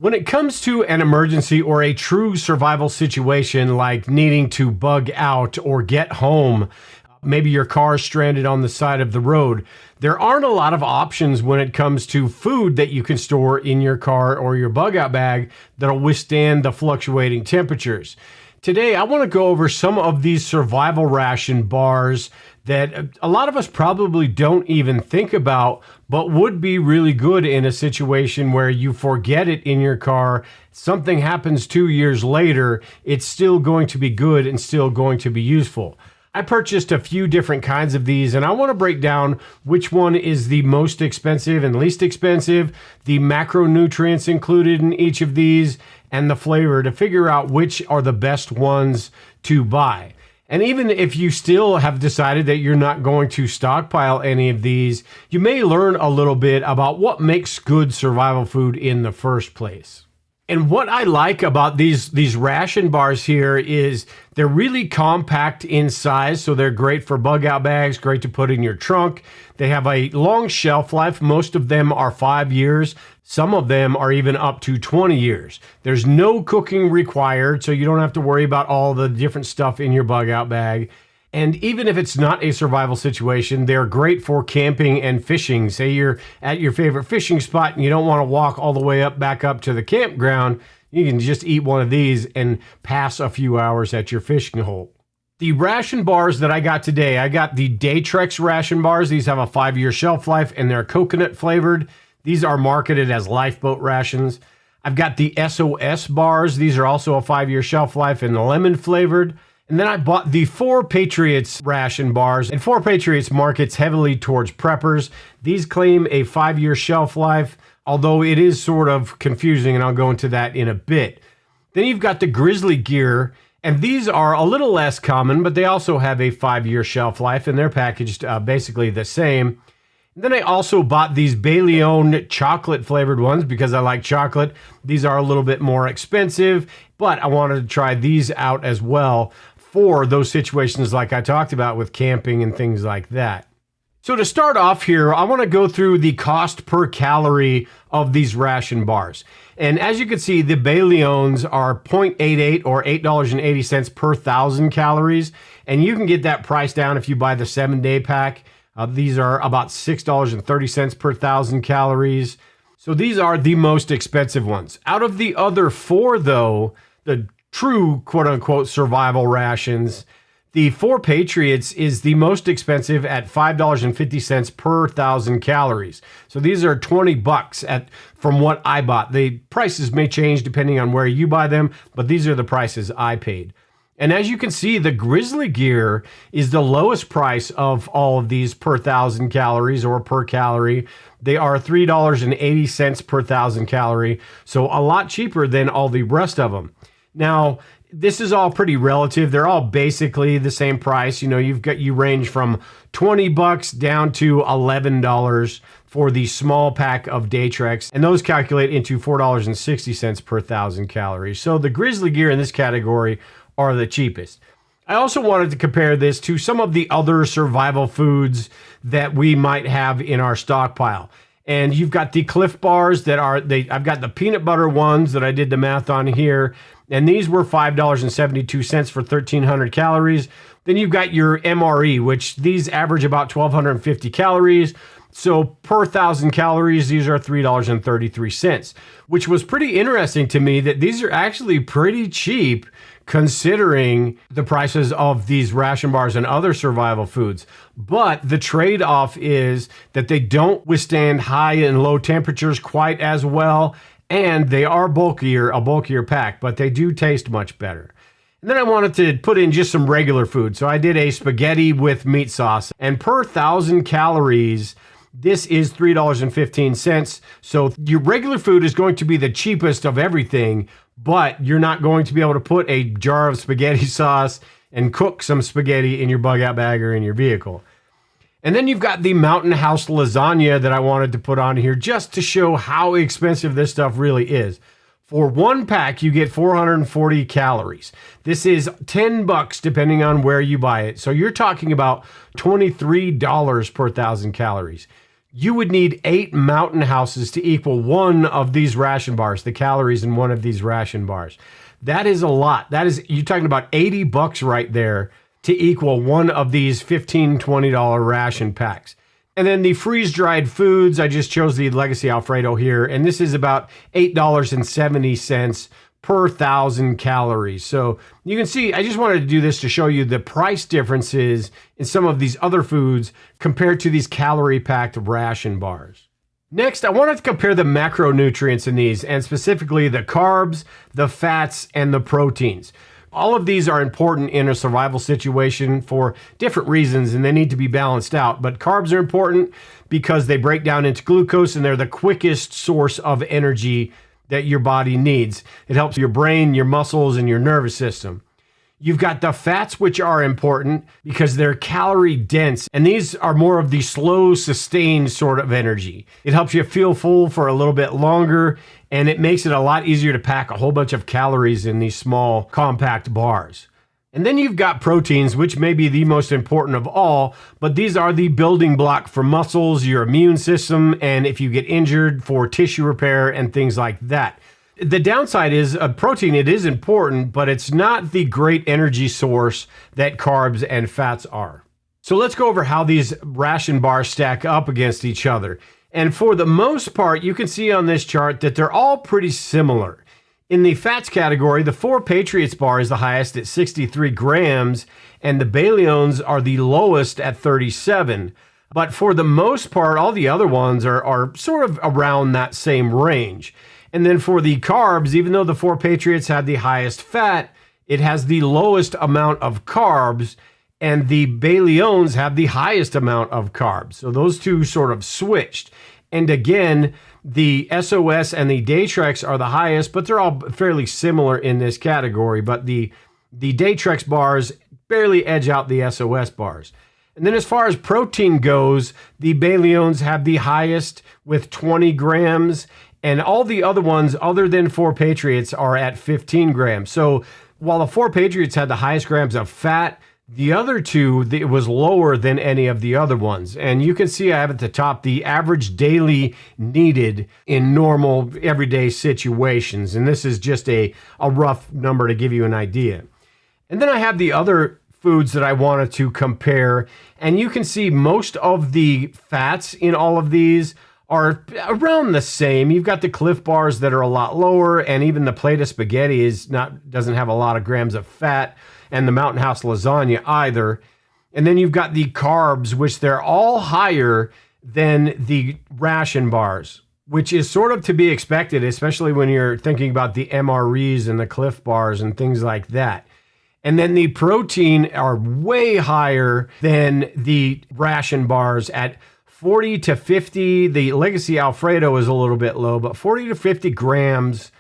When it comes to an emergency or a true survival situation like needing to bug out or get home, maybe your car is stranded on the side of the road, there aren't a lot of options when it comes to food that you can store in your car or your bug out bag that'll withstand the fluctuating temperatures. Today, I want to go over some of these survival ration bars that a lot of us probably don't even think about, but would be really good in a situation where you forget it in your car. Something happens 2 years later, it's still going to be good and still going to be useful. I purchased a few different kinds of these, and I want to break down which one is the most expensive and least expensive, the macronutrients included in each of these, and the flavor to figure out which are the best ones to buy. And even if you still have decided that you're not going to stockpile any of these, you may learn a little bit about what makes good survival food in the first place. And what I like about these ration bars here is they're really compact in size, so they're great for bug out bags, great to put in your trunk. They have a long shelf life. Most of them are 5 years. Some of them are even up to 20 years. There's no cooking required, so you don't have to worry about all the different stuff in your bug out bag. And even if it's not a survival situation, they're great for camping and fishing. Say you're at your favorite fishing spot and you don't want to walk all the way back up to the campground, you can just eat one of these and pass a few hours at your fishing hole. The ration bars that I got today, I got the Datrex ration bars. These have a 5-year shelf life and they're coconut flavored. These are marketed as lifeboat rations. I've got the SOS bars. These are also a 5-year shelf life and lemon flavored. And then I bought the 4 Patriots ration bars, and 4 Patriots markets heavily towards preppers. These claim a 5-year shelf life, although it is sort of confusing, and I'll go into that in a bit. Then you've got the Grizzly Gear, and these are a little less common, but they also have a 5-year shelf life, and they're packaged basically the same. And then I also bought these Beleon chocolate flavored ones because I like chocolate. These are a little bit more expensive, but I wanted to try these out as well for those situations like I talked about with camping and things like that. So to start off here, I want to go through the cost per calorie of these ration bars. And as you can see, the Beleons are 0.88 or $8.80 per 1,000 calories. And you can get that price down if you buy the 7-day pack. These are about $6.30 per 1,000 calories. So these are the most expensive ones. Out of the other 4, though, the true quote-unquote survival rations, the 4 Patriots is the most expensive at $5.50 per 1,000 calories. So these are $20 from what I bought. The prices may change depending on where you buy them, but these are the prices I paid. And as you can see, the Grizzly Gear is the lowest price of all of these per 1,000 calories or per calorie. They are $3.80 per 1,000 calorie, so a lot cheaper than all the rest of them. Now, this is all pretty relative. They're all basically the same price. You know, you range from $20 down to $11 for the small pack of Datrex, and those calculate into $4.60 per 1,000 calories. So the Grizzly Gear in this category are the cheapest. I also wanted to compare this to some of the other survival foods that we might have in our stockpile. And you've got the Cliff Bars that I've got the peanut butter ones that I did the math on here. And these were $5.72 for 1,300 calories. Then you've got your MRE, which these average about 1,250 calories. So per 1,000 calories, these are $3.33, which was pretty interesting to me that these are actually pretty cheap considering the prices of these ration bars and other survival foods. But the trade-off is that they don't withstand high and low temperatures quite as well, and they are a bulkier pack, but they do taste much better. And then I wanted to put in just some regular food. So I did a spaghetti with meat sauce, and per 1,000 calories, this is $3.15. So your regular food is going to be the cheapest of everything, but you're not going to be able to put a jar of spaghetti sauce and cook some spaghetti in your bug out bag or in your vehicle. And then you've got the Mountain House lasagna that I wanted to put on here just to show how expensive this stuff really is. For one pack, you get 440 calories. This is $10 depending on where you buy it. So you're talking about $23 per 1,000 calories. you would need 8 mountain houses to equal one of these ration bars, the calories in one of these ration bars. That is a lot. You're talking about $80 right there to equal one of these $15-$20 ration packs. And then the freeze-dried foods, I just chose the Legacy Alfredo here, and this is about $8.70 per 1,000 calories. So you can see, I just wanted to do this to show you the price differences in some of these other foods compared to these calorie-packed ration bars. Next, I wanted to compare the macronutrients in these, and specifically the carbs, the fats, and the proteins. All of these are important in a survival situation for different reasons, and they need to be balanced out. But carbs are important because they break down into glucose, and they're the quickest source of energy that your body needs. It helps your brain, your muscles, and your nervous system. You've got the fats, which are important because they're calorie dense, and these are more of the slow, sustained sort of energy. It helps you feel full for a little bit longer, and it makes it a lot easier to pack a whole bunch of calories in these small, compact bars. And then you've got proteins, which may be the most important of all, but these are the building block for muscles, your immune system, and if you get injured, for tissue repair and things like that. The downside is protein, it is important, but it's not the great energy source that carbs and fats are. So let's go over how these ration bars stack up against each other. And for the most part, you can see on this chart that they're all pretty similar. In the fats category, the 4 Patriots bar is the highest at 63 grams, and the Beleons are the lowest at 37. But for the most part, all the other ones are sort of around that same range. And then for the carbs, even though the 4 Patriots had the highest fat, it has the lowest amount of carbs, and the Beleons have the highest amount of carbs. So those two sort of switched. And again, the SOS and the Datrex are the highest, but they're all fairly similar in this category. But the Datrex bars barely edge out the SOS bars. And then as far as protein goes, the Beleons have the highest with 20 grams, and all the other ones other than 4 Patriots are at 15 grams. So while the 4 Patriots had the highest grams of fat, the other two, it was lower than any of the other ones. And you can see I have at the top the average daily needed in normal everyday situations. And this is just a rough number to give you an idea. And then I have the other foods that I wanted to compare. And you can see most of the fats in all of these are around the same. You've got the Cliff bars that are a lot lower, and even the plate of spaghetti doesn't have a lot of grams of fat, and the Mountain House lasagna either. And then you've got the carbs, which they're all higher than the ration bars, which is sort of to be expected, especially when you're thinking about the MREs and the Cliff bars and things like that. And then the protein are way higher than the ration bars at 40 to 50. The Legacy Alfredo is a little bit low, but 40 to 50 grams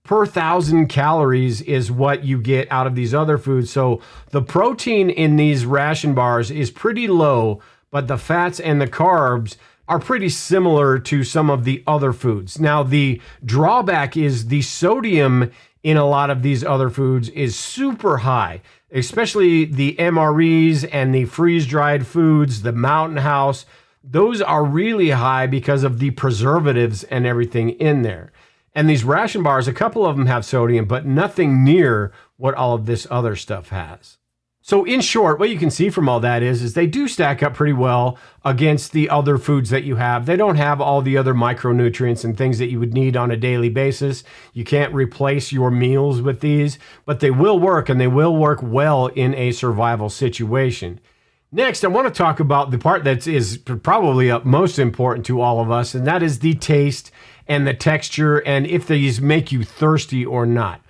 per 1,000 calories is what you get out of these other foods. So the protein in these ration bars is pretty low, but the fats and the carbs are pretty similar to some of the other foods. Now, the drawback is the sodium in a lot of these other foods is super high, especially the MREs and the freeze-dried foods, the Mountain House. Those are really high because of the preservatives and everything in there. And these ration bars, a couple of them have sodium, but nothing near what all of this other stuff has. So in short, what you can see from all that is they do stack up pretty well against the other foods that you have. They don't have all the other micronutrients and things that you would need on a daily basis. You can't replace your meals with these, but they will work, and they will work well in a survival situation. Next, I want to talk about the part that is probably most important to all of us, and that is the taste and the texture, and if these make you thirsty or not.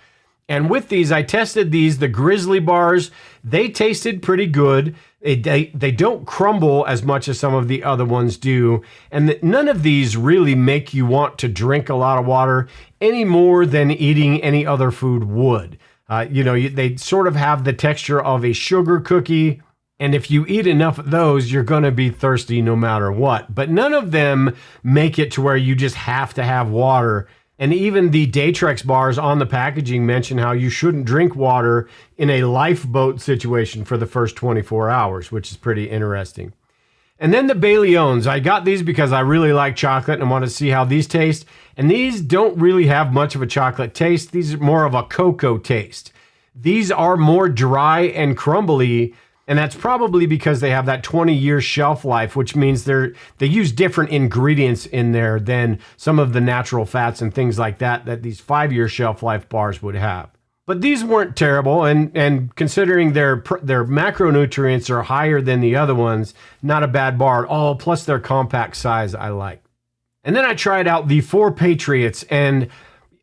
And with these, I tested these, the Grizzly bars. They tasted pretty good. They don't crumble as much as some of the other ones do. And none of these really make you want to drink a lot of water any more than eating any other food would. They sort of have the texture of a sugar cookie. And if you eat enough of those, you're going to be thirsty no matter what. But none of them make it to where you just have to have water. And even the Datrex bars on the packaging mention how you shouldn't drink water in a lifeboat situation for the first 24 hours, which is pretty interesting. And then the Beleons. I got these because I really like chocolate and want to see how these taste. And these don't really have much of a chocolate taste. These are more of a cocoa taste. These are more dry and crumbly, and that's probably because they have that 20-year shelf life, which means they use different ingredients in there than some of the natural fats and things like that these 5-year shelf life bars would have. But these weren't terrible, and considering their macronutrients are higher than the other ones, not a bad bar at all, plus their compact size I like. And then I tried out the 4 Patriots, and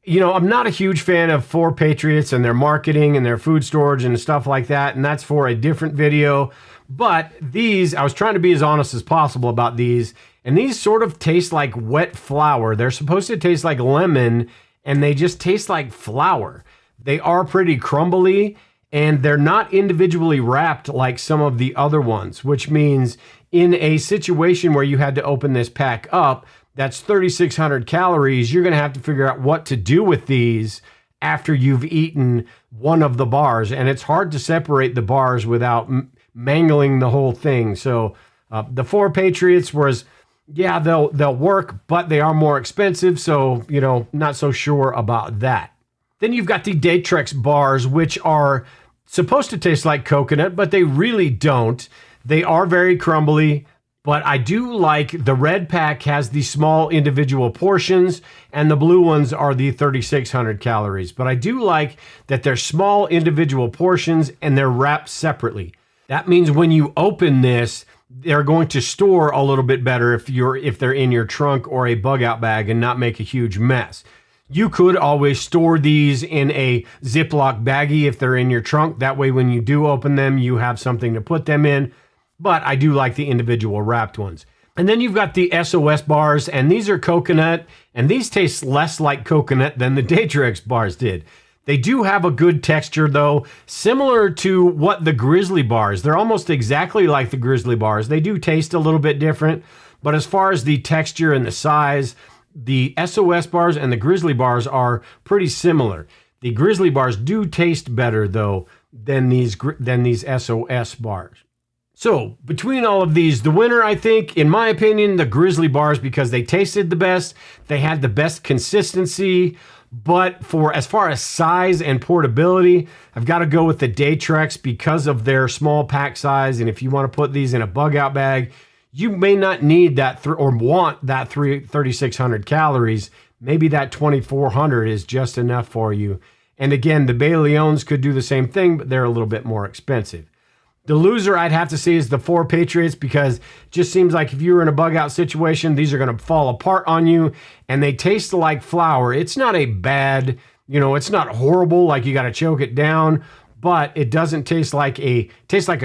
I'm not a huge fan of 4 Patriots and their marketing and their food storage and stuff like that, and that's for a different video. But these, I was trying to be as honest as possible about these, and these sort of taste like wet flour. They're supposed to taste like lemon, and they just taste like flour. They are pretty crumbly, and they're not individually wrapped like some of the other ones, which means in a situation where you had to open this pack up, that's 3,600 calories. You're going to have to figure out what to do with these after you've eaten one of the bars. And it's hard to separate the bars without mangling the whole thing. So the 4 Patriots was, yeah, they'll work, but they are more expensive. So, not so sure about that. Then you've got the Datrex bars, which are supposed to taste like coconut, but they really don't. They are very crumbly. But I do like the red pack has the small individual portions, and the blue ones are the 3,600 calories. But I do like that they're small individual portions and they're wrapped separately. That means when you open this, they're going to store a little bit better if they're in your trunk or a bug out bag and not make a huge mess. You could always store these in a Ziploc baggie if they're in your trunk. That way, when you do open them, you have something to put them in. But I do like the individual wrapped ones. And then you've got the SOS bars, and these are coconut, and these taste less like coconut than the Datrex bars did. They do have a good texture, though, similar to what the Grizzly bars. They're almost exactly like the Grizzly bars. They do taste a little bit different, but as far as the texture and the size, the SOS bars and the Grizzly bars are pretty similar. The Grizzly bars do taste better, though, than these SOS bars. So, between all of these, the winner, I think, in my opinion, the Grizzly bars, because they tasted the best, they had the best consistency, but as far as size and portability, I've got to go with the Datrex because of their small pack size, and if you want to put these in a bug out bag, you may not need that or want that 3,600 calories. Maybe that 2,400 is just enough for you. And again, the Beleons could do the same thing, but they're a little bit more expensive. The loser, I'd have to say, is the 4 Patriots, because it just seems like if you were in a bug out situation, these are going to fall apart on you, and they taste like flour. It's not a bad, it's not horrible, like you got to choke it down, but it doesn't taste like a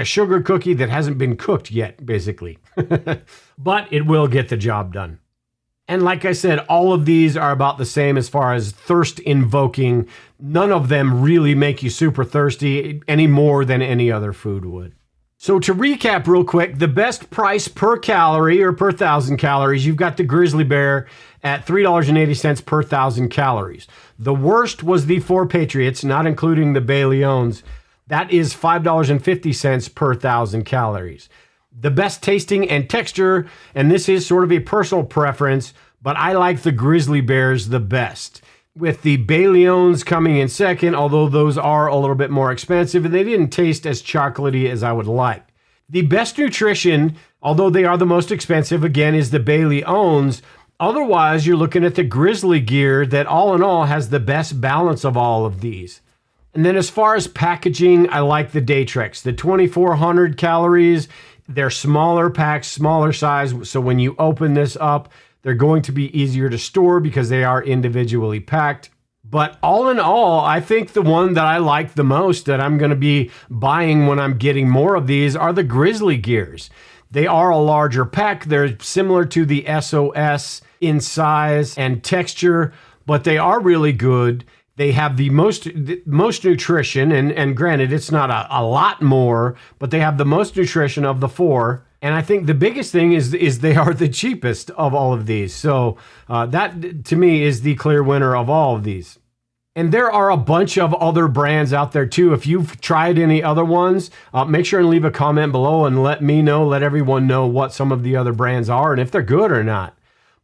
sugar cookie that hasn't been cooked yet, basically. But it will get the job done. And like I said, all of these are about the same as far as thirst invoking. None of them really make you super thirsty any more than any other food would. So to recap real quick, the best price per calorie or per 1,000 calories, you've got the Grizzly Bear at $3.80 per 1,000 calories. The worst was the 4 Patriots, not including the Beleons. That is $5.50 per 1,000 calories. The best tasting and texture, and this is sort of a personal preference, but I like the Grizzly Bears the best. With the Beleons coming in second, although those are a little bit more expensive, and they didn't taste as chocolatey as I would like. The best nutrition, although they are the most expensive, again, is the Beleons. Otherwise, you're looking at the Grizzly Gear that all in all has the best balance of all of these. And then as far as packaging, I like the Datrex. The 2,400 calories, they're smaller packs, smaller size, so when you open this up, they're going to be easier to store because they are individually packed. But all in all, I think the one that I like the most that I'm going to be buying when I'm getting more of these are the Grizzly Gears. They are a larger pack. They're similar to the SOS in size and texture, but they are really good. They have the most nutrition, and granted, it's not a lot more, but they have the most nutrition of the 4. And I think the biggest thing is they are the cheapest of all of these. So that, to me, is the clear winner of all of these. And there are a bunch of other brands out there too. If you've tried any other ones, make sure and leave a comment below and let me know, let everyone know what some of the other brands are and if they're good or not.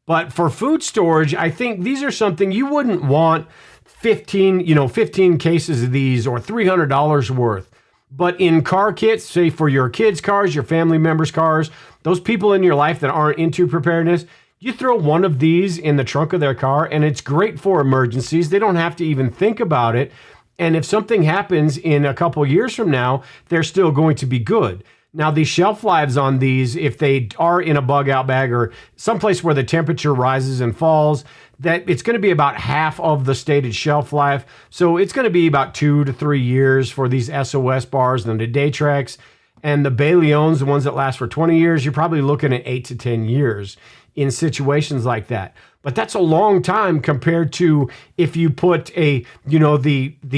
But for food storage, I think these are something you wouldn't want 15 cases of these or $300 worth. But in car kits, say for your kids' cars, your family members' cars, those people in your life that aren't into preparedness, you throw one of these in the trunk of their car and it's great for emergencies. They don't have to even think about it. And if something happens in a couple years from now, they're still going to be good. Now, the shelf lives on these, if they are in a bug out bag or someplace where the temperature rises and falls, that it's going to be about half of the stated shelf life. So it's going to be about 2 to 3 years for these SOS bars and the Datrex and the Beleons, the ones that last for 20 years. You're probably looking at 8 to 10 years in situations like that. But that's a long time compared to if you put the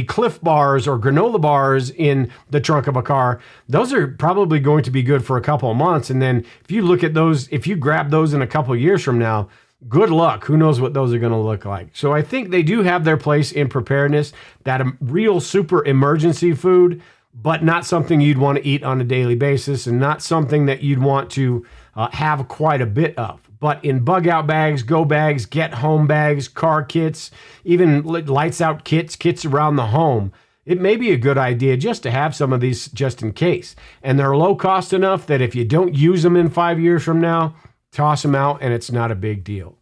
Cliff bars or granola bars in the trunk of a car. Those are probably going to be good for a couple of months. And then if you look at those, if you grab those in a couple of years from now, good luck. Who knows what those are going to look like. So I think they do have their place in preparedness, that real super emergency food, but not something you'd want to eat on a daily basis and not something that you'd want to have quite a bit of. But in bug out bags, go bags, get home bags, car kits, even lights out kits around the home, it may be a good idea just to have some of these just in case. And they're low cost enough that if you don't use them in 5 years from now, toss them out and it's not a big deal.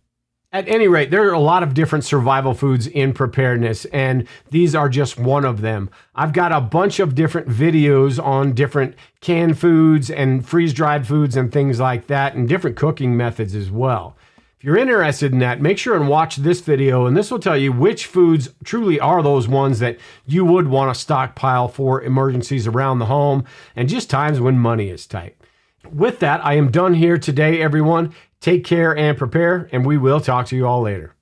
At any rate, there are a lot of different survival foods in preparedness, and these are just one of them. I've got a bunch of different videos on different canned foods and freeze-dried foods and things like that, and different cooking methods as well. If you're interested in that, make sure and watch this video, and this will tell you which foods truly are those ones that you would want to stockpile for emergencies around the home and just times when money is tight. With that, I am done here today, everyone. Take care and prepare, and we will talk to you all later.